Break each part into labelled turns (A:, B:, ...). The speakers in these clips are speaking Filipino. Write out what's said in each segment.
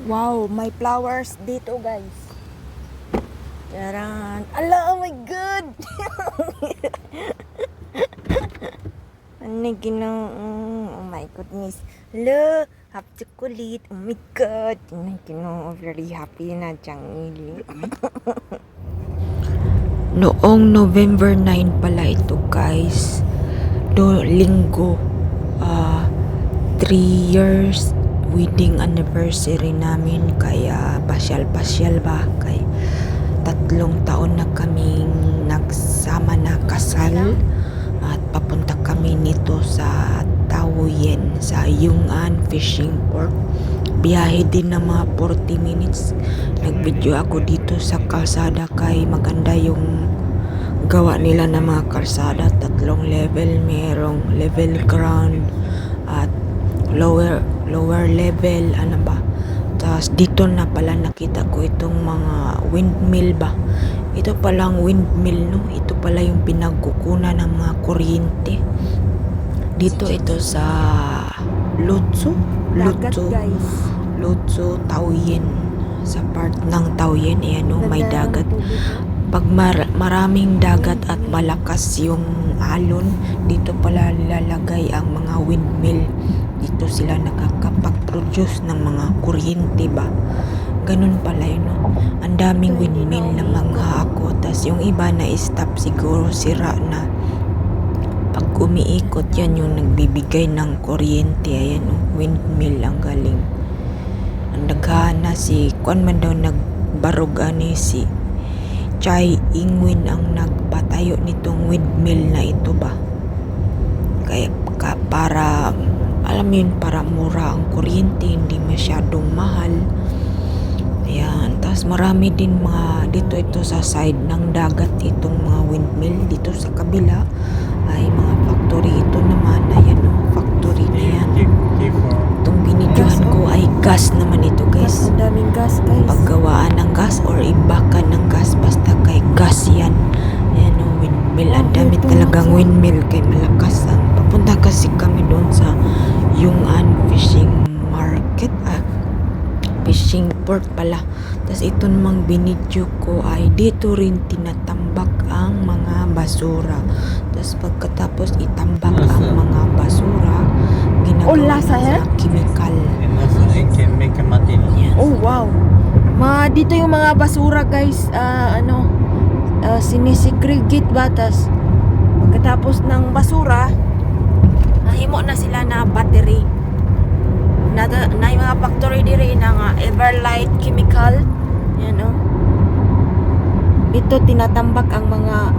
A: Wow, may flowers dito, guys. Taran. Ala, oh my God! Ano oh my goodness. Hello, half chocolate. Oh my God. Very happy na Changili. Noong November 9 pala ito, guys. Linggo. 3 years wedding anniversary namin, kaya pasyal-pasyal ba, kay 3 taon na kaming nagsama na kasal at papunta kami nito sa Taoyuan, sa Yong'an Fishing Port. Biyahe din ng mga 40 minutes. Nagvideo ako dito sa kalsada kay maganda yung gawa nila ng mga kalsada. 3 level, merong level ground at lower level, ano ba. Tapos dito na pala nakita ko itong mga windmill ba. Ito palang windmill, no? Ito pala yung pinagkukunan ng mga kuryente. Dito ito sa Lutsu,
B: guys.
A: Lutsu, Taoyuan. Sa part ng Taoyuan, ayan, no? May dagat. Pag maraming dagat at malakas yung alon, dito pala nilalagay ang mga windmill. Dito sila nakakapag-produce ng mga kuryente ba. Ganun pala yun, no? Ang daming windmill na mga ako. Tas yung iba na stop siguro, sira na. Pag umiikot yan yung nagbibigay ng kuryente. Ayan, no? Windmill ang galing. Ang daghana si Kwan man daw nagbarog ani si Chai Ing-wen ang nagpatayo nitong windmill na ito ba. Kaya para alam yun, para mura ang kuryente, hindi masyadong mahal. Ayan, tapos marami din mga dito ito sa side ng dagat itong mga windmill. Dito sa kabila ay mga factory. Ito naman, ayan o, factory na yan. Itong binidyohan ko ay gas naman ito, guys.
B: Ang daming gas, guys.
A: Paggawaan ng gas or imbakan ng gas, basta kay gas yan. Ayan o, windmill. Ang dami talagang windmill, kay malakas ang papunta kasi kami doon sa Yong'an Fishing Market, Fishing Port pala. Tapos ito namang binidyo ko ay dito rin tinatambak ang mga basura. Tapos pagkatapos itambak ang mga basura, ginagawa na chemical.
B: Oh, wow. Dito yung mga basura, guys. Sinisegregate ba? Tapos pagkatapos ng basura, nahimo na sila na battery. Na yung mga factory diri ng Everlight Chemical. Yan, oh. Dito tinatambak ang mga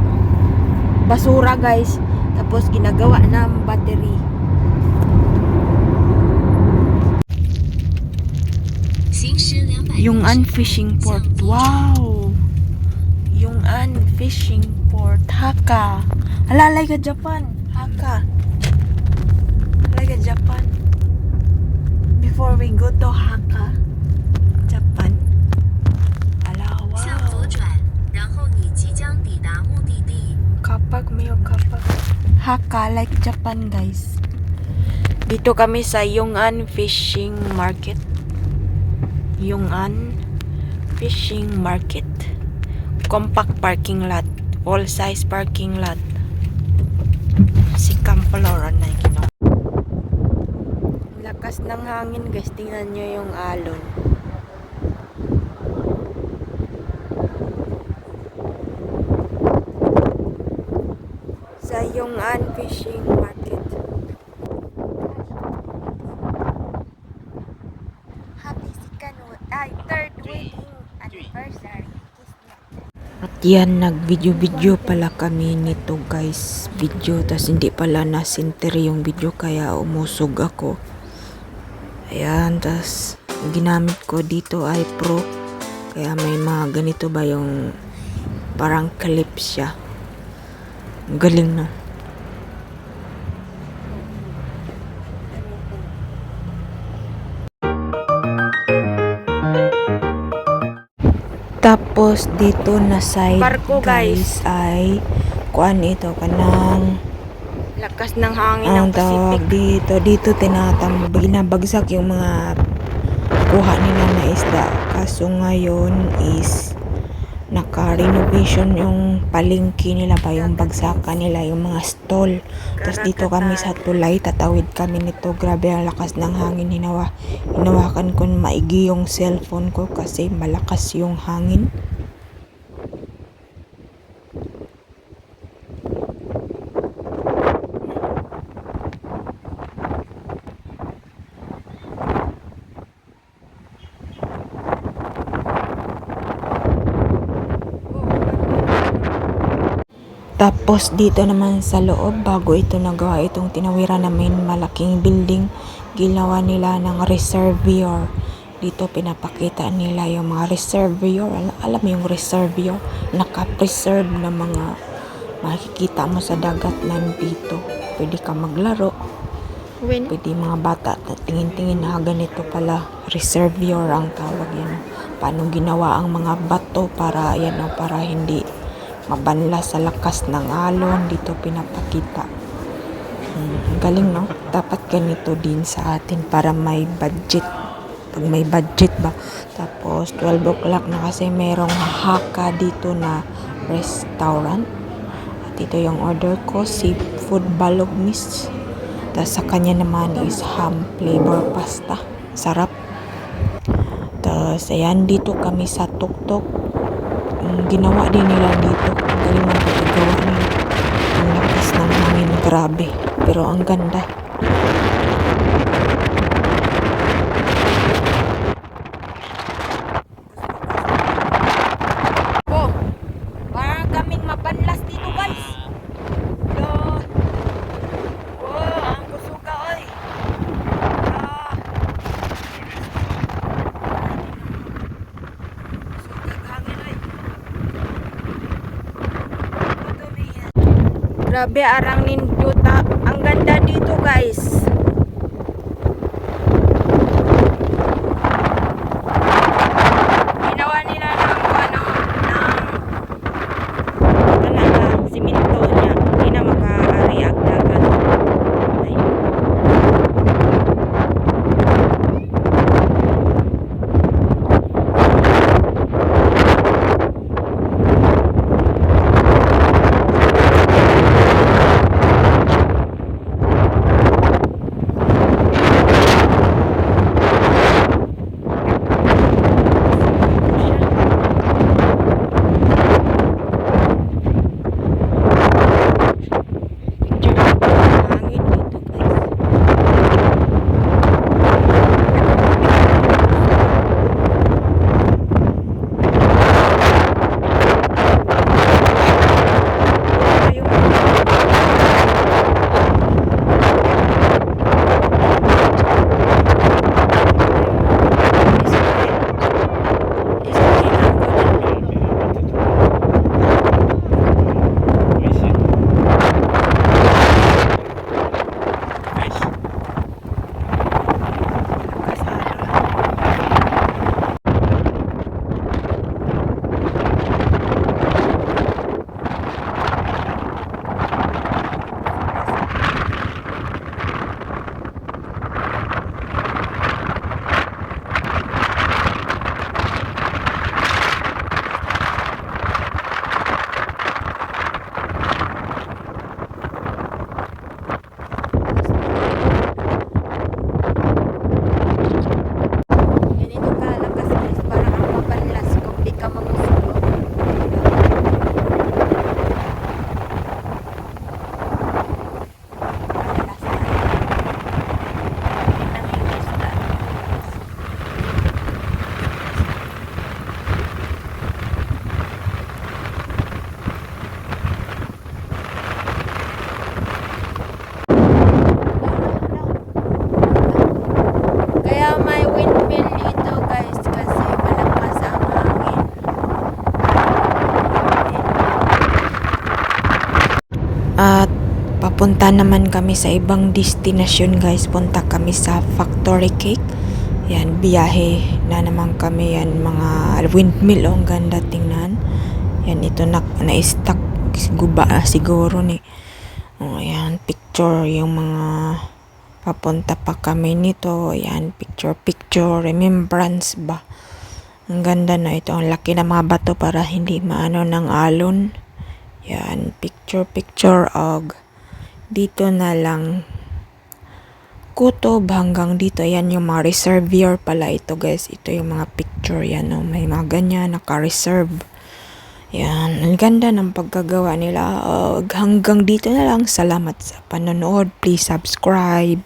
B: basura, guys. Tapos ginagawa ng battery.
A: Yong'an Fishing Port. Wow! Yong'an Fishing Port. Haka. Halalay ka Japan. Haka. Halalay ka Japan. Before we go to Haka, Japan. Ala, wow. Kapag mayo kapag. Haka, like Japan, guys. Dito kami sa Yong'an Fishing Market. Yong'an Fishing Market. Compact parking lot. All size parking lot. Si Kampaloran na ginawa. Lakas ng hangin, guys. Tingnan nyo yung alon. Sa Yong'an Fishing Market. Happy third wedding anniversary. At yan, nag-video pala kami nito, guys. Video, tas hindi pala nasinter yung video, kaya umusog ako. Ayan, tas ginamit ko dito ay Pro. Kaya may mga ganito ba yung parang clip siya. Galing na. Tapos dito na side,
B: Barko, guys.
A: ay kuan ito kanang
B: Lakas ng hangin
A: ang
B: ng Pacific.
A: tawag dito binabagsak yung mga kuha nila na isda. Kaso ngayon is naka-renovation yung palengke nila ba, yung bagsakan nila, yung mga stall. Tapos dito kami sa tulay, tatawid kami nito. Grabe ang lakas ng hangin. Hinawakan ko maigi yung cellphone ko kasi malakas yung hangin. Tapos dito naman sa loob, bago ito nagawa itong tinawiran namin, malaking building, ginawa nila ng reservoir. Dito pinapakita nila yung mga reservoir. Alam mo yung reservoir, naka-preserve na mga makikita mo sa dagat nandito. Pwede ka maglaro, pwede mga bata na tingin-tingin na ganito pala, reservoir ang tawag yan. Paano ginawa ang mga bato para yan, para hindi mabanla sa lakas ng alon. Dito pinapakita. Galing, no? Dapat ganito din sa atin para may budget. Pag may budget ba. Tapos 12 o'clock na kasi merong haka dito na restaurant. At ito yung order ko, seafood balognis. Tapos sa kanya naman is ham flavor pasta. Sarap. Tapos ayan, dito kami sa tuktok. Ginawa din nila dito. Galing ng pagkagawa nila. Ang lakas ng hangin, grabe. Pero ang ganda.
B: Oh, parang kaming mabanlas dito guys. Lo. Oh, ang kusuga oy. Ah. Sugag hangin oy. Grabe arang ninduta. Ang ganda dito guys. Ginawa nila ng talaga simento niya. Hindi na makaari ang dagat. Ay. Hangin dito guys. Ganito kalakas guys, parang ang mabanlas kung di ka mamusulog. Mabanlas na. Nangingisda. Kaya may windmill dito guys kasi malakas ang hangin.
A: At papunta naman kami sa ibang destinasyon guys. Punta kami sa Factory Cake. Yan, biyahe na naman kami. Yan, mga windmill. Ang ganda tingnan. Yan, ito na-stuck guba siguro ni. Oh, yan, picture yung mga Papunta pa kami nito. Yan, picture, remembrance ba? Ang ganda na ito. Ang laki ng mga bato para hindi maano ng alon. Yan, picture og dito na lang kutob hanggang dito. Yan yung mga reservoir pala ito guys. Ito yung mga picture yan. Oh. May mga ganyan naka-reserve. Yan, ang ganda ng pagkagawa nila. Hanggang dito na lang. Salamat sa panonood. Please subscribe.